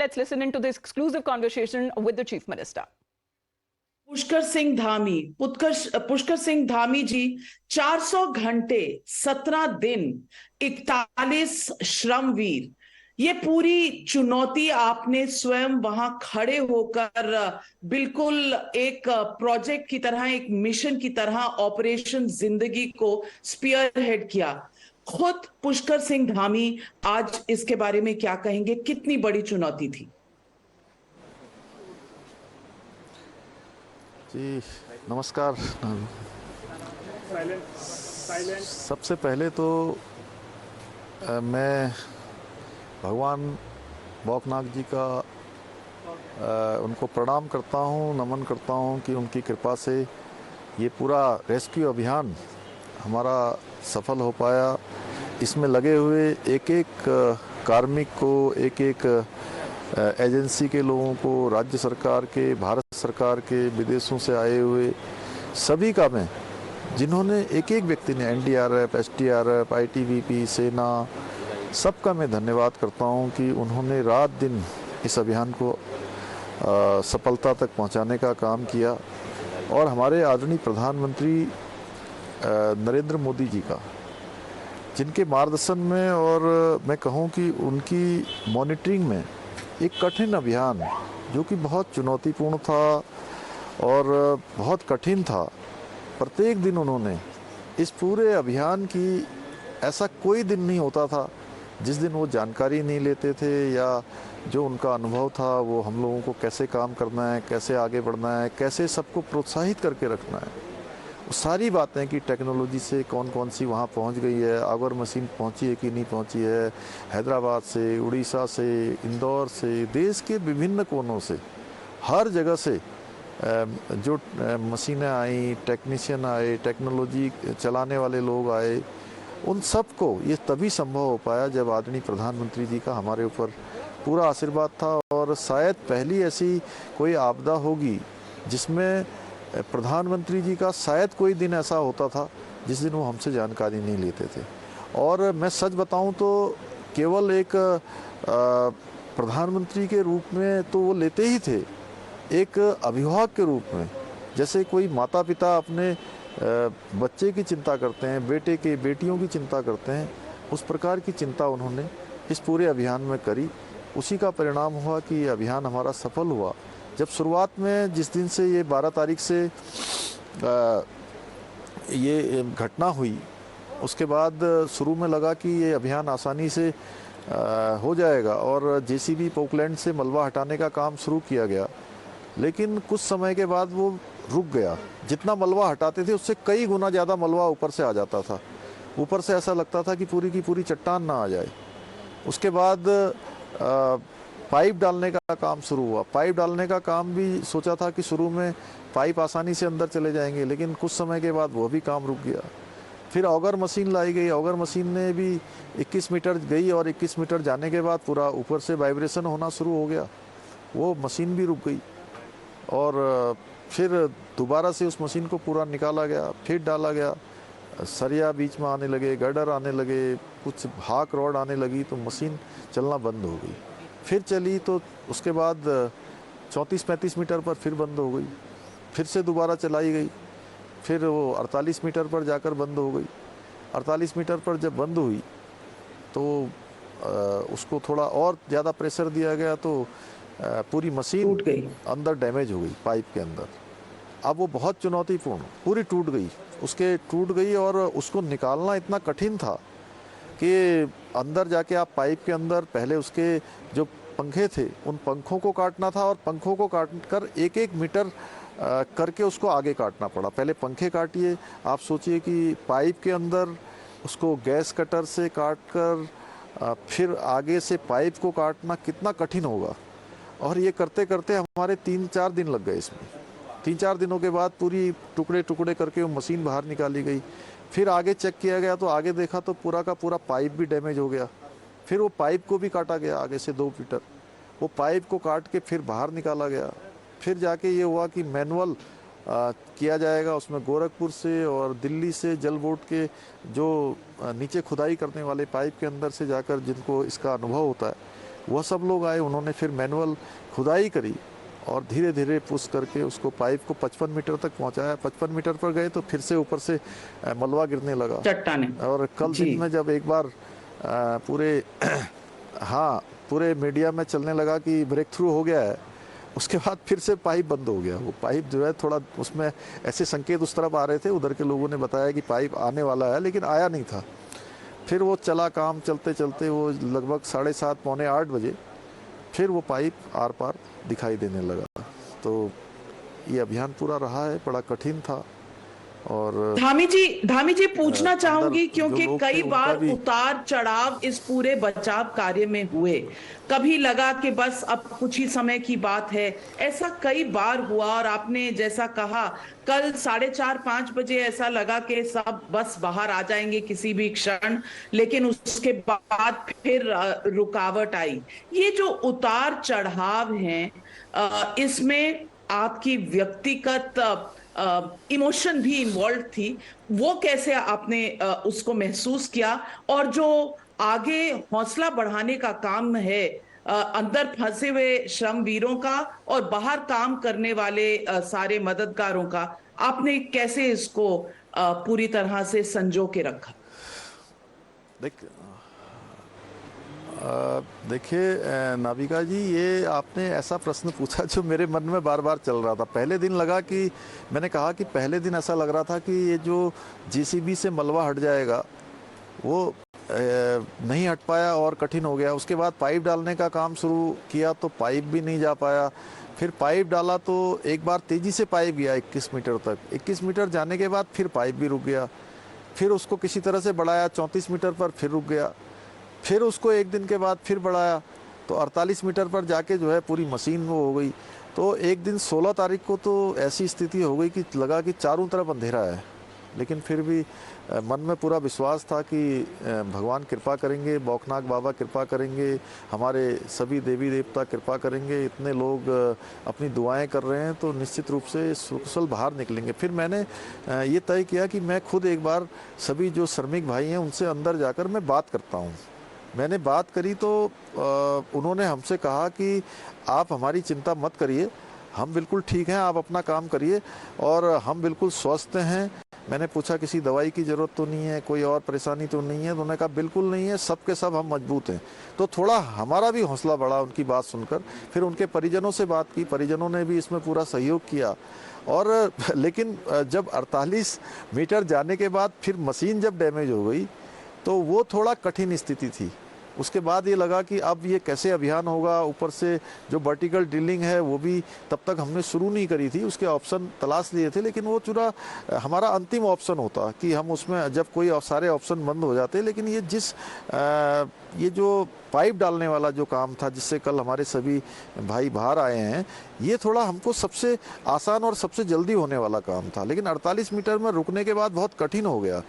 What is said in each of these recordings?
Let's listen into this exclusive conversation with the Chief Minister. Pushkar Singh Dhami जी 400 घंटे 17 दिन 41 श्रमवीर, ये पूरी चुनौती आपने स्वयं वहां खड़े होकर बिल्कुल एक प्रोजेक्ट की तरह, एक मिशन की तरह ऑपरेशन जिंदगी को स्पीयर हेड किया। खुद पुष्कर सिंह धामी आज इसके बारे में क्या कहेंगे? कितनी बड़ी चुनौती थी? जी नमस्कार। सबसे पहले तो मैं भगवान भौकनाथ जी का उनको प्रणाम करता हूँ, नमन करता हूँ कि उनकी कृपा से ये पूरा रेस्क्यू अभियान हमारा सफल हो पाया। इसमें लगे हुए एक एक कार्मिक को, एक एक एजेंसी के लोगों को, राज्य सरकार के, भारत सरकार के, विदेशों से आए हुए सभी का मैं, जिन्होंने एक एक व्यक्ति ने एनडीआरएफ, एसडीआरएफ, आईटीबीपी, सेना, सबका मैं धन्यवाद करता हूं कि उन्होंने रात दिन इस अभियान को सफलता तक पहुंचाने का काम किया। और हमारे आदरणीय प्रधानमंत्री नरेंद्र मोदी जी का, जिनके मार्गदर्शन में और मैं कहूं कि उनकी मॉनिटरिंग में एक कठिन अभियान, जो कि बहुत चुनौतीपूर्ण था और बहुत कठिन था, प्रत्येक दिन उन्होंने इस पूरे अभियान की, ऐसा कोई दिन नहीं होता था जिस दिन वो जानकारी नहीं लेते थे या जो उनका अनुभव था वो हम लोगों को कैसे काम करना है, कैसे आगे बढ़ना है, कैसे सबको प्रोत्साहित करके रखना है, सारी बातें कि टेक्नोलॉजी से कौन कौन सी वहाँ पहुँच गई है, ऑगर मशीन पहुँची है कि नहीं पहुँची है, हैदराबाद से, उड़ीसा से, इंदौर से, देश के विभिन्न कोनों से, हर जगह से जो मशीनें आई, टेक्नीशियन आए, टेक्नोलॉजी चलाने वाले लोग आए, उन सब को ये तभी संभव हो पाया जब आदरणीय प्रधानमंत्री जी का हमारे ऊपर पूरा आशीर्वाद था। और शायद पहली ऐसी कोई आपदा होगी जिसमें प्रधानमंत्री जी का शायद कोई दिन ऐसा होता था जिस दिन वो हमसे जानकारी नहीं लेते थे। और मैं सच बताऊं तो केवल एक प्रधानमंत्री के रूप में तो वो लेते ही थे, एक अभिभावक के रूप में, जैसे कोई माता पिता अपने बच्चे की चिंता करते हैं, बेटे के, बेटियों की चिंता करते हैं, उस प्रकार की चिंता उन्होंने इस पूरे अभियान में करी। उसी का परिणाम हुआ कि ये अभियान हमारा सफल हुआ। जब शुरुआत में जिस दिन से ये 12 तारीख से ये घटना हुई, उसके बाद शुरू में लगा कि ये अभियान आसानी से हो जाएगा और जेसीबी पोकलैंड से मलबा हटाने का काम शुरू किया गया, लेकिन कुछ समय के बाद वो रुक गया। जितना मलबा हटाते थे उससे कई गुना ज़्यादा मलबा ऊपर से आ जाता था। ऊपर से ऐसा लगता था कि पूरी की पूरी चट्टान ना आ जाए। उसके बाद पाइप डालने का काम शुरू हुआ। पाइप डालने का काम भी सोचा था कि शुरू में पाइप आसानी से अंदर चले जाएंगे, लेकिन कुछ समय के बाद वो भी काम रुक गया। फिर ऑगर मशीन लाई गई। ऑगर मशीन ने भी 21 मीटर गई और 21 मीटर जाने के बाद पूरा ऊपर से वाइब्रेशन होना शुरू हो गया, वो मशीन भी रुक गई। और फिर दोबारा से उस मशीन को पूरा निकाला गया, फिर डाला गया, सरिया बीच में आने लगे, गर्डर आने लगे, कुछ हाक रॉड आने लगी, तो मशीन चलना बंद हो गई। फिर चली तो उसके बाद 34-35 मीटर पर फिर बंद हो गई, फिर से दोबारा चलाई गई, फिर वो 48 मीटर पर जाकर बंद हो गई। 48 मीटर पर जब बंद हुई तो उसको थोड़ा और ज़्यादा प्रेशर दिया गया तो पूरी मशीन टूट गई, अंदर डैमेज हो गई पाइप के अंदर। अब वो बहुत चुनौतीपूर्ण, पूरी टूट गई, उसके टूट गई और उसको निकालना इतना कठिन था कि अंदर जाके आप पाइप के अंदर पहले उसके जो पंखे थे उन पंखों को काटना था और पंखों को काट कर एक एक मीटर करके उसको आगे काटना पड़ा। पहले पंखे काटिए, आप सोचिए कि पाइप के अंदर उसको गैस कटर से काट कर फिर आगे से पाइप को काटना कितना कठिन होगा। और ये करते करते हमारे 3-4 दिन लग गए इसमें। 3-4 दिनों के बाद पूरी टुकड़े टुकड़े करके वो मशीन बाहर निकाली गई। फिर आगे चेक किया गया तो आगे देखा तो पूरा का पूरा पाइप भी डैमेज हो गया। फिर वो पाइप को भी काटा गया आगे से 2 मीटर, वो पाइप को काट के फिर बाहर निकाला गया। फिर जाके ये हुआ कि मैनुअल किया जाएगा, उसमें गोरखपुर से और दिल्ली से जल बोर्ड के जो नीचे खुदाई करने वाले पाइप के अंदर से जाकर जिनको इसका अनुभव होता है वह सब लोग आए, उन्होंने फिर मैनुअल खुदाई करी और धीरे धीरे पुश करके उसको पाइप को 55 मीटर तक पहुंचाया। 55 मीटर पर गए तो फिर से ऊपर से मलबा गिरने लगा। चट्टाने। और कल जी। दिन में जब एक बार पूरे हाँ पूरे मीडिया में चलने लगा कि ब्रेक थ्रू हो गया है, उसके बाद फिर से पाइप बंद हो गया। वो पाइप जो है थोड़ा उसमें ऐसे संकेत उस तरफ आ रहे थे, उधर के लोगों ने बताया कि पाइप आने वाला है, लेकिन आया नहीं था। फिर वो चला काम, चलते चलते वो लगभग 7:30 पौने 8 बजे फिर वो पाइप आर पार दिखाई देने लगा। तो ये अभियान पूरा रहा है, बड़ा कठिन था। और धामी जी पूछना चाहूंगी, जो क्योंकि लोग कई थे, उनका बार भी उतार चढ़ाव इस पूरे बचाव कार्य में हुए। कभी लगा कि बस अब कुछ ही समय की बात है, ऐसा कई बार हुआ। और आपने जैसा कहा, कल 4:30-5 बजे ऐसा लगा कि सब बस बाहर आ जाएंगे किसी भी क्षण, लेकिन उसके बाद फिर रुकावट आई। ये जो उतार चढ़ाव हैं, इसमें आपकी व्यक्तिगत इमोशन भी इन्वॉल्व थी। वो कैसे आपने उसको महसूस किया? और जो आगे हौसला बढ़ाने का काम है अंदर फंसे हुए श्रमवीरों का और बाहर काम करने वाले सारे मददगारों का, आपने कैसे इसको पूरी तरह से संजो के रखा? देखिए नाविका जी, ये आपने ऐसा प्रश्न पूछा जो मेरे मन में बार बार चल रहा था। पहले दिन लगा कि मैंने कहा कि पहले दिन ऐसा लग रहा था कि ये जो जेसीबी से मलबा हट जाएगा वो नहीं हट पाया और कठिन हो गया। उसके बाद पाइप डालने का काम शुरू किया तो पाइप भी नहीं जा पाया। फिर पाइप डाला तो एक बार तेज़ी से पाइप गया 21 मीटर तक। 21 मीटर जाने के बाद फिर पाइप भी रुक गया। फिर उसको किसी तरह से बढ़ाया, 34 मीटर पर फिर रुक गया। फिर उसको एक दिन के बाद फिर बढ़ाया तो 48 मीटर पर जाके जो है पूरी मशीन वो हो गई। तो एक दिन 16 तारीख को तो ऐसी स्थिति हो गई कि लगा कि चारों तरफ अंधेरा है, लेकिन फिर भी मन में पूरा विश्वास था कि भगवान कृपा करेंगे, बौखनाक बाबा कृपा करेंगे, हमारे सभी देवी देवता कृपा करेंगे। इतने लोग अपनी दुआएं कर रहे हैं तो निश्चित रूप से सुकुशल बाहर निकलेंगे। फिर मैंने ये तय किया कि मैं खुद एक बार सभी जो श्रमिक भाई हैं उनसे अंदर जाकर मैं बात करता हूँ। मैंने बात करी तो उन्होंने हमसे कहा कि आप हमारी चिंता मत करिए, हम बिल्कुल ठीक हैं, आप अपना काम करिए और हम बिल्कुल स्वस्थ हैं। मैंने पूछा किसी दवाई की ज़रूरत तो नहीं है, कोई और परेशानी तो नहीं है? तो उन्होंने कहा बिल्कुल नहीं है, सब के सब हम मजबूत हैं। तो थोड़ा हमारा भी हौसला बढ़ा उनकी बात सुनकर। फिर उनके परिजनों से बात की, परिजनों ने भी इसमें पूरा सहयोग किया। और लेकिन जब 48 मीटर जाने के बाद फिर मशीन जब डैमेज हो गई तो वो थोड़ा कठिन स्थिति थी। उसके बाद ये लगा कि अब ये कैसे अभियान होगा। ऊपर से जो वर्टिकल ड्रिलिंग है वो भी तब तक हमने शुरू नहीं करी थी, उसके ऑप्शन तलाश लिए थे, लेकिन वो चूरा हमारा अंतिम ऑप्शन होता कि हम उसमें जब कोई सारे ऑप्शन बंद हो जाते। लेकिन ये ये जो पाइप डालने वाला जो काम था जिससे कल हमारे सभी भाई बाहर आए हैं, ये थोड़ा हमको सबसे आसान और सबसे जल्दी होने वाला काम था। लेकिन 48 मीटर में रुकने के बाद बहुत कठिन हो गया।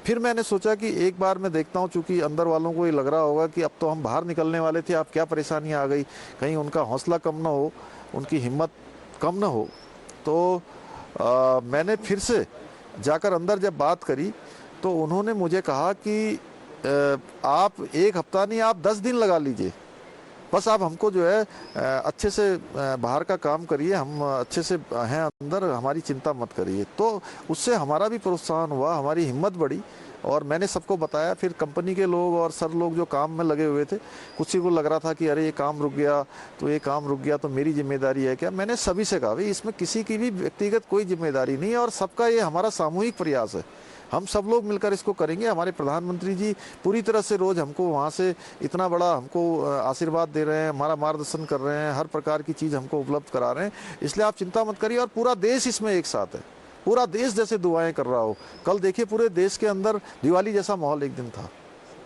फिर मैंने सोचा कि एक बार मैं देखता हूँ, चूँकि अंदर वालों को ये लग रहा होगा कि अब तो हम बाहर निकलने वाले थे, अब क्या परेशानियाँ आ गई, कहीं उनका हौसला कम ना हो, उनकी हिम्मत कम ना हो। तो मैंने फिर से जाकर अंदर जब बात करी तो उन्होंने मुझे कहा कि आप 1 हफ्ता नहीं, आप 10 दिन लगा लीजिए, बस आप हमको जो है अच्छे से बाहर का काम करिए, हम अच्छे से हैं अंदर, हमारी चिंता मत करिए। तो उससे हमारा भी प्रोत्साहन हुआ, हमारी हिम्मत बढ़ी और मैंने सबको बताया। फिर कंपनी के लोग और सर लोग जो काम में लगे हुए थे, कुछ को लग रहा था कि अरे ये काम रुक गया तो ये काम रुक गया तो मेरी जिम्मेदारी है क्या? मैंने सभी से कहा भाई इसमें किसी की भी व्यक्तिगत कोई जिम्मेदारी नहीं है और सबका ये हमारा सामूहिक प्रयास है, हम सब लोग मिलकर इसको करेंगे। हमारे प्रधानमंत्री जी पूरी तरह से रोज़ हमको वहाँ से इतना बड़ा हमको आशीर्वाद दे रहे हैं, हमारा मार्गदर्शन कर रहे हैं, हर प्रकार की चीज़ हमको उपलब्ध करा रहे हैं, इसलिए आप चिंता मत करिए। और पूरा देश इसमें एक साथ है, पूरा देश जैसे दुआएं कर रहा हो। कल देखिए पूरे देश के अंदर दिवाली जैसा माहौल एक दिन था।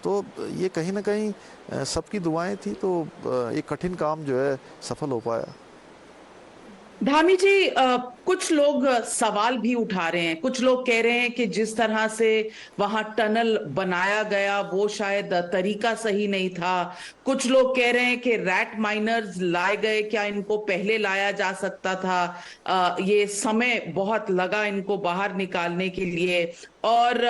तो ये कहीं ना कहीं सबकी दुआएं थी, तो एक कठिन काम जो है सफल हो पाया। धामी जी, कुछ लोग सवाल भी उठा रहे हैं, कुछ लोग कह रहे हैं कि जिस तरह से वहां टनल बनाया गया वो शायद तरीका सही नहीं था। कुछ लोग कह रहे हैं कि रैट माइनर्स लाए गए, क्या इनको पहले लाया जा सकता था? ये समय बहुत लगा इनको बाहर निकालने के लिए। और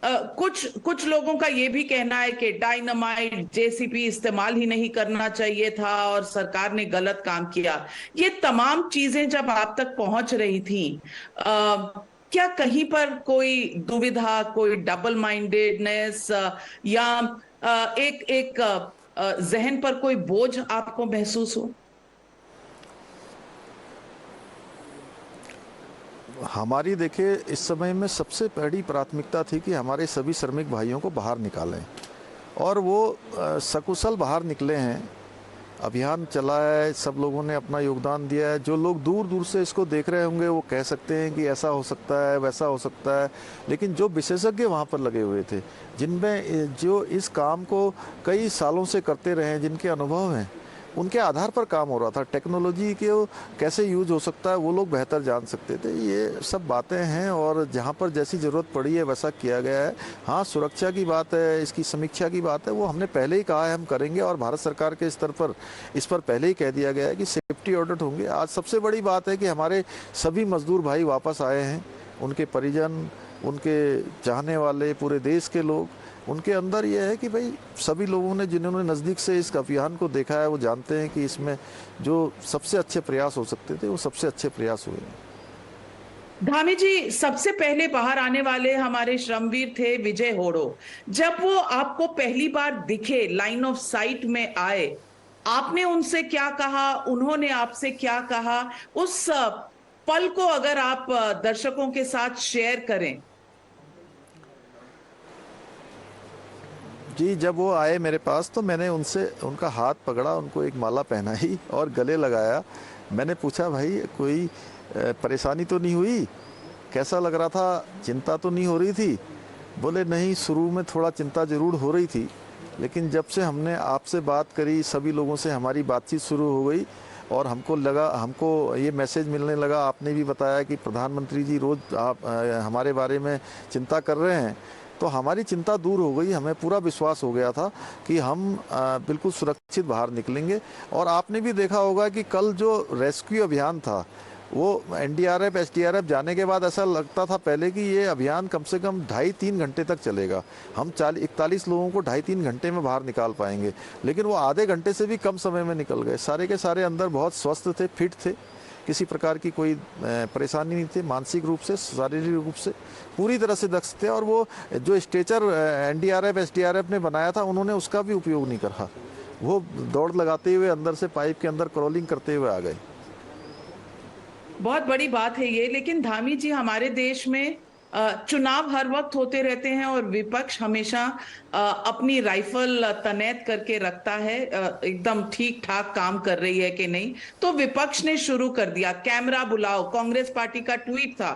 कुछ लोगों का ये भी कहना है कि डायनामाइट जेसीपी इस्तेमाल ही नहीं करना चाहिए था और सरकार ने गलत काम किया। ये तमाम चीजें जब आप तक पहुंच रही थी, क्या कहीं पर कोई दुविधा, कोई डबल माइंडेडनेस या एक एक जहन पर कोई बोझ आपको महसूस हो? हमारी देखिए इस समय में सबसे बड़ी प्राथमिकता थी कि हमारे सभी श्रमिक भाइयों को बाहर निकालें, और वो सकुशल बाहर निकले हैं। अभियान चला है, सब लोगों ने अपना योगदान दिया है। जो लोग दूर दूर से इसको देख रहे होंगे वो कह सकते हैं कि ऐसा हो सकता है, वैसा हो सकता है, लेकिन जो विशेषज्ञ वहाँ पर लगे हुए थे, जिनमें जो इस काम को कई सालों से करते रहे हैं, जिनके अनुभव हैं, उनके आधार पर काम हो रहा था। टेक्नोलॉजी के कैसे यूज हो सकता है वो लोग बेहतर जान सकते थे। ये सब बातें हैं और जहाँ पर जैसी ज़रूरत पड़ी है वैसा किया गया है। हाँ, सुरक्षा की बात है, इसकी समीक्षा की बात है, वो हमने पहले ही कहा है हम करेंगे, और भारत सरकार के स्तर पर इस पर पहले ही कह दिया गया है कि सेफ्टी ऑडिट होंगे। आज सबसे बड़ी बात है कि हमारे सभी मजदूर भाई वापस आए हैं, उनके परिजन, उनके चाहने वाले, पूरे देश के लोग, उनके अंदर ये है कि भाई सभी लोगों ने, जिन्होंने नज़दीक से इस अभियान को देखा है, वो जानते हैं कि इसमें जो सबसे अच्छे प्रयास हो सकते थे वो सबसे अच्छे प्रयास हुए। धामी जी, सबसे पहले बाहर आने वाले हमारे श्रमवीर थे विजय होड़ो। जब वो आपको पहली बार दिखे, लाइन ऑफ साइट में आए, आपने उनसे क्या कहा, उन्होंने आपसे क्या कहा? उस पल को अगर आप दर्शकों के साथ शेयर करें। जी, जब वो आए मेरे पास तो मैंने उनसे उनका हाथ पकड़ा, उनको एक माला पहनाई और गले लगाया। मैंने पूछा, भाई कोई परेशानी तो नहीं हुई, कैसा लग रहा था, चिंता तो नहीं हो रही थी? बोले नहीं, शुरू में थोड़ा चिंता ज़रूर हो रही थी, लेकिन जब से हमने आपसे बात करी, सभी लोगों से हमारी बातचीत शुरू हो गई और हमको ये मैसेज मिलने लगा, आपने भी बताया कि प्रधानमंत्री जी रोज़ आप हमारे बारे में चिंता कर रहे हैं, तो हमारी चिंता दूर हो गई। हमें पूरा विश्वास हो गया था कि हम बिल्कुल सुरक्षित बाहर निकलेंगे। और आपने भी देखा होगा कि कल जो रेस्क्यू अभियान था, वो एनडीआरएफ, एसडीआरएफ जाने के बाद ऐसा लगता था पहले कि ये अभियान कम से कम 2.5-3 घंटे तक चलेगा, हम 41 लोगों को 2.5-3 घंटे में बाहर निकाल पाएंगे, लेकिन वो आधे घंटे से भी कम समय में निकल गए। सारे के सारे अंदर बहुत स्वस्थ थे, फिट थे, किसी प्रकार की कोई परेशानी नहीं थी, मानसिक रूप से, शारीरिक रूप से पूरी तरह से दक्ष थे। और वो जो स्ट्रेचर एनडीआरएफ, एसडीआरएफ ने बनाया था, उन्होंने उसका भी उपयोग नहीं करा, वो दौड़ लगाते हुए अंदर से पाइप के अंदर क्रॉलिंग करते हुए आ गए। बहुत बड़ी बात है ये। लेकिन धामी जी, हमारे देश में चुनाव हर वक्त होते रहते हैं और विपक्ष हमेशा अपनी राइफल तैनात करके रखता है, एकदम ठीक ठाक काम कर रही है कि नहीं। तो विपक्ष ने शुरू कर दिया, कैमरा बुलाओ। कांग्रेस पार्टी का ट्वीट था,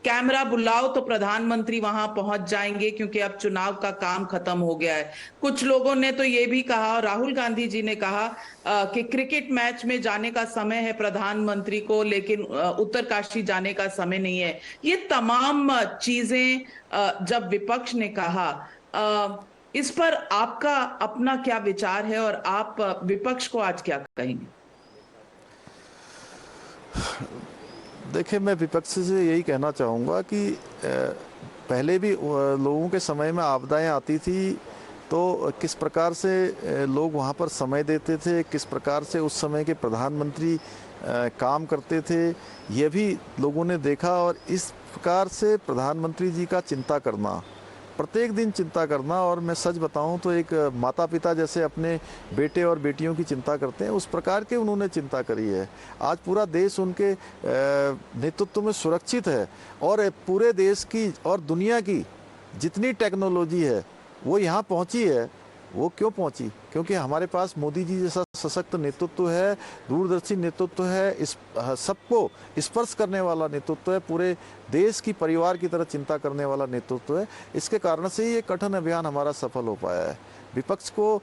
कैमरा बुलाओ तो प्रधानमंत्री वहां पहुंच जाएंगे क्योंकि अब चुनाव का काम खत्म हो गया है। कुछ लोगों ने तो ये भी कहा, राहुल गांधी जी ने कहा कि क्रिकेट मैच में जाने का समय है प्रधानमंत्री को, लेकिन उत्तरकाशी जाने का समय नहीं है। ये तमाम चीजें जब विपक्ष ने कहा, इस पर आपका अपना क्या विचार है और आप विपक्ष को आज क्या कहेंगे? देखिए, मैं विपक्ष से यही कहना चाहूँगा कि पहले भी लोगों के समय में आपदाएं आती थी तो किस प्रकार से लोग वहाँ पर समय देते थे, किस प्रकार से उस समय के प्रधानमंत्री काम करते थे, ये भी लोगों ने देखा। और इस प्रकार से प्रधानमंत्री जी का चिंता करना, प्रत्येक दिन चिंता करना, और मैं सच बताऊं तो एक माता पिता जैसे अपने बेटे और बेटियों की चिंता करते हैं, उस प्रकार के उन्होंने चिंता करी है। आज पूरा देश उनके नेतृत्व में सुरक्षित है, और पूरे देश की और दुनिया की जितनी टेक्नोलॉजी है वो यहाँ पहुँची है। वो क्यों पहुँची? क्योंकि हमारे पास मोदी जी जैसा सशक्त नेतृत्व है, दूरदर्शी नेतृत्व है, इस सबको स्पर्श करने वाला नेतृत्व है, पूरे देश की परिवार की तरह चिंता करने वाला नेतृत्व है। इसके कारण से ही ये कठिन अभियान हमारा सफल हो पाया है। विपक्ष को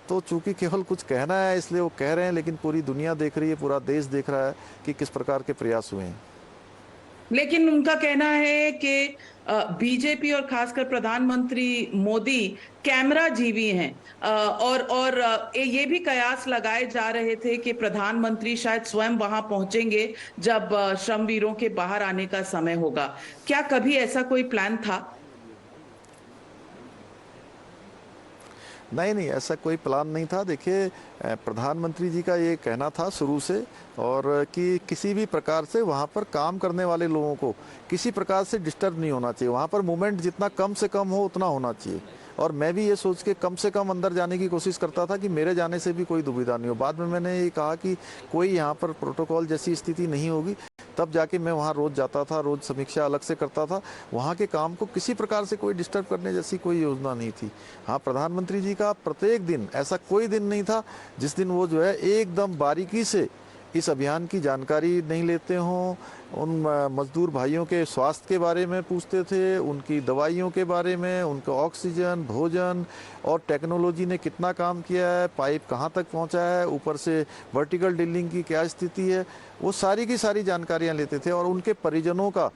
तो चूंकि केवल कुछ कहना है इसलिए वो कह रहे हैं, लेकिन पूरी दुनिया देख रही है, पूरा देश देख रहा है कि किस प्रकार के प्रयास हुए हैं। लेकिन उनका कहना है कि बीजेपी और खासकर प्रधानमंत्री मोदी कैमरा जीवी हैं, और ये भी कयास लगाए जा रहे थे कि प्रधानमंत्री शायद स्वयं वहां पहुंचेंगे जब श्रमवीरों के बाहर आने का समय होगा। क्या कभी ऐसा कोई प्लान था? नहीं नहीं, ऐसा कोई प्लान नहीं था। देखिए, प्रधानमंत्री जी का ये कहना था शुरू से, और कि किसी भी प्रकार से वहाँ पर काम करने वाले लोगों को किसी प्रकार से डिस्टर्ब नहीं होना चाहिए। वहाँ पर मूवमेंट जितना कम से कम हो उतना होना चाहिए। और मैं भी ये सोच के कम से कम अंदर जाने की कोशिश करता था कि मेरे जाने से भी कोई दुविधा नहीं हो। बाद में मैंने ये कहा कि कोई यहाँ पर प्रोटोकॉल जैसी स्थिति नहीं होगी, तब जाके मैं वहाँ रोज़ जाता था, रोज़ समीक्षा अलग से करता था। वहाँ के काम को किसी प्रकार से कोई डिस्टर्ब करने जैसी कोई योजना नहीं थी। हाँ, प्रधानमंत्री जी का प्रत्येक दिन, ऐसा कोई दिन नहीं था जिस दिन वो जो है एकदम बारीकी से इस अभियान की जानकारी नहीं लेते हों। उन मजदूर भाइयों के स्वास्थ्य के बारे में पूछते थे, उनकी दवाइयों के बारे में, उनका ऑक्सीजन, भोजन और टेक्नोलॉजी ने कितना काम किया है, पाइप कहाँ तक पहुँचा है, ऊपर से वर्टिकल ड्रिलिंग की क्या स्थिति है, वो सारी की सारी जानकारियाँ लेते थे। और उनके परिजनों का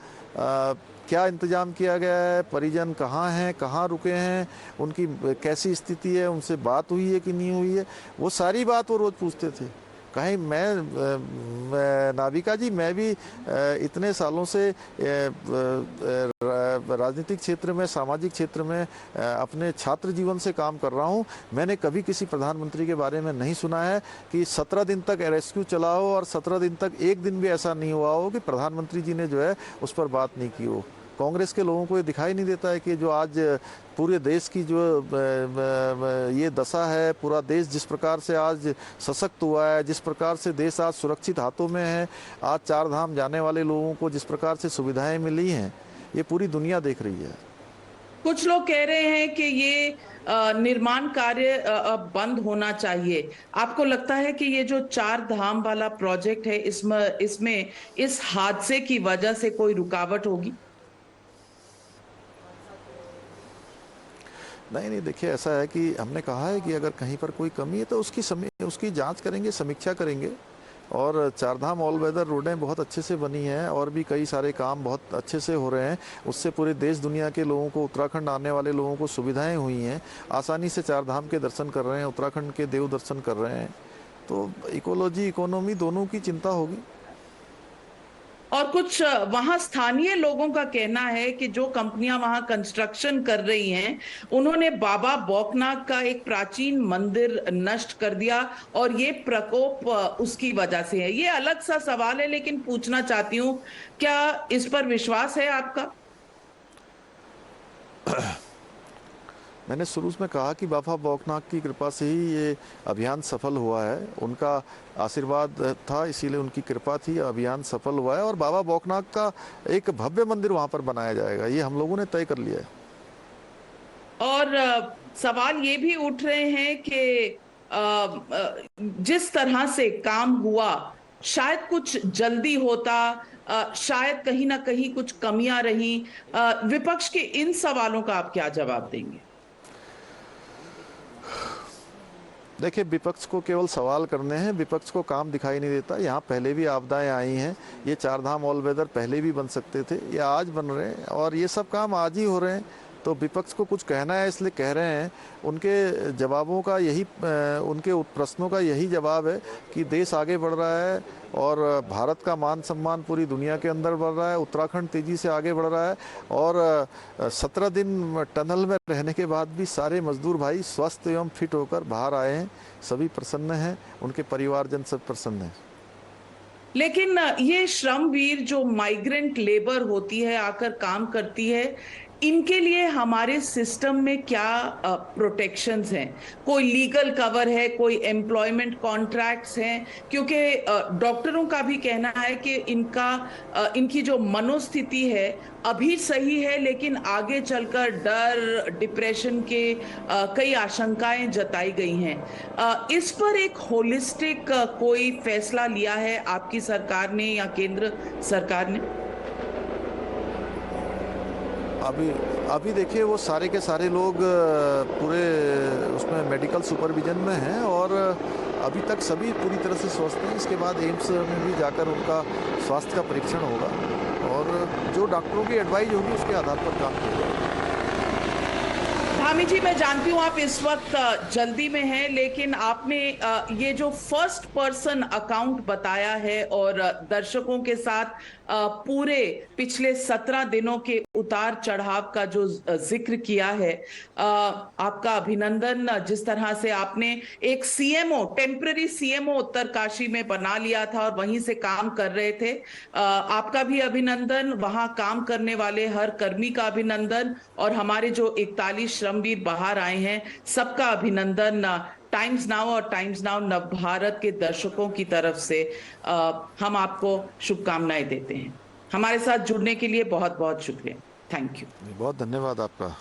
क्या इंतजाम किया गया है, परिजन कहाँ हैं, कहाँ रुके हैं, उनकी कैसी स्थिति है, उनसे बात हुई है कि नहीं हुई है, वो सारी बात वो रोज़ पूछते थे। कहीं मैं नाविका जी, मैं भी इतने सालों से राजनीतिक क्षेत्र में, सामाजिक क्षेत्र में अपने छात्र जीवन से काम कर रहा हूं। मैंने कभी किसी प्रधानमंत्री के बारे में नहीं सुना है कि 17 दिन तक रेस्क्यू चला हो और 17 दिन तक एक दिन भी ऐसा नहीं हुआ हो कि प्रधानमंत्री जी ने जो है उस पर बात नहीं की हो। कांग्रेस के लोगों को ये दिखाई नहीं देता है कि जो आज पूरे देश की जो ये दशा है, पूरा देश जिस प्रकार से आज सशक्त हुआ है, जिस प्रकार से देश आज सुरक्षित हाथों में है, आज 4 धाम जाने वाले लोगों को जिस प्रकार से सुविधाएं मिली हैं, ये पूरी दुनिया देख रही है। कुछ लोग कह रहे हैं कि ये निर्माण कार्य बंद होना चाहिए। आपको लगता है कि ये जो 4 धाम वाला प्रोजेक्ट है, इसमें इस हादसे की वजह से कोई रुकावट होगी? नहीं नहीं, देखिए, ऐसा है कि हमने कहा है कि अगर कहीं पर कोई कमी है तो उसकी जांच करेंगे, समीक्षा करेंगे। और 4 धाम ऑल वेदर रोडें बहुत अच्छे से बनी हैं और भी कई सारे काम बहुत अच्छे से हो रहे हैं। उससे पूरे देश दुनिया के लोगों को, उत्तराखंड आने वाले लोगों को सुविधाएं हुई हैं। आसानी से 4 धाम के दर्शन कर रहे हैं, उत्तराखंड के देव दर्शन कर रहे हैं। तो इकोलॉजी, इकोनॉमी दोनों की चिंता होगी। और कुछ वहां स्थानीय लोगों का कहना है कि जो कंपनियां वहां कंस्ट्रक्शन कर रही हैं, उन्होंने बाबा बौकनाग का एक प्राचीन मंदिर नष्ट कर दिया और ये प्रकोप उसकी वजह से है। ये अलग सा सवाल है, लेकिन पूछना चाहती हूँ, क्या इस पर विश्वास है आपका? मैंने शुरू में कहा कि बाबा बौकनाग की कृपा से ही ये अभियान सफल हुआ है। उनका आशीर्वाद था, इसीलिए उनकी कृपा थी, अभियान सफल हुआ है। और बाबा बौकनाग का एक भव्य मंदिर वहां पर बनाया जाएगा, ये हम लोगों ने तय कर लिया है। और सवाल ये भी उठ रहे हैं कि जिस तरह से काम हुआ, शायद कुछ जल्दी होता, शायद कहीं ना कहीं कुछ कमियां रही। विपक्ष के इन सवालों का आप क्या जवाब देंगे? देखिए, विपक्ष को केवल सवाल करने हैं, विपक्ष को काम दिखाई नहीं देता। यहाँ पहले भी आपदाएं आई हैं, ये 4 धाम ऑल वेदर पहले भी बन सकते थे, ये आज बन रहे हैं और ये सब काम आज ही हो रहे हैं। तो विपक्ष को कुछ कहना है इसलिए कह रहे हैं। उनके जवाबों का यही, उनके प्रश्नों का यही जवाब है कि देश आगे बढ़ रहा है और भारत का मान सम्मान पूरी दुनिया के अंदर बढ़ रहा है, उत्तराखंड तेजी से आगे बढ़ रहा है। और 17 दिन टनल में रहने के बाद भी सारे मजदूर भाई स्वस्थ एवं फिट होकर बाहर आए हैं, सभी प्रसन्न हैं, उनके परिवारजन सब प्रसन्न हैं। लेकिन ये श्रमवीर जो माइग्रेंट लेबर होती है, आकर काम करती है, इनके लिए हमारे सिस्टम में क्या प्रोटेक्शंस हैं? कोई लीगल कवर है, कोई एम्प्लॉयमेंट कॉन्ट्रैक्ट्स हैं? क्योंकि डॉक्टरों का भी कहना है कि इनकी जो मनोस्थिति है अभी सही है, लेकिन आगे चलकर डर, डिप्रेशन के कई आशंकाएं जताई गई हैं। इस पर एक होलिस्टिक कोई फैसला लिया है आपकी सरकार ने या केंद्र सरकार ने? अभी देखिए, वो सारे के सारे लोग पूरे उसमें मेडिकल सुपरविजन में हैं और अभी तक सभी पूरी तरह से स्वस्थ हैं। इसके बाद एम्स में भी जाकर उनका स्वास्थ्य का परीक्षण होगा और जो डॉक्टरों की एडवाइस होगी उसके आधार पर काम किया जाएगा। धामी जी, मैं जानती हूँ आप इस वक्त जल्दी में हैं, लेकिन आपने ये जो फर्स्ट पर्सन अकाउंट बताया है और दर्शकों के साथ पूरे पिछले 17 दिनों के उतार चढ़ाव का जो जिक्र किया है, आपका अभिनंदन। जिस तरह से आपने एक सीएमओ, टेम्पररी सीएमओ उत्तरकाशी में बना लिया था और वहीं से काम कर रहे थे, आपका भी अभिनंदन। वहां काम करने वाले हर कर्मी का अभिनंदन, और हमारे जो 41 श्रमवीर बाहर आए हैं सबका अभिनंदन। टाइम्स नाउ और टाइम्स नाउ नव भारत के दर्शकों की तरफ से हम आपको शुभकामनाएं देते हैं। हमारे साथ जुड़ने के लिए बहुत बहुत शुक्रिया। Thank you. बहुत धन्यवाद आपका।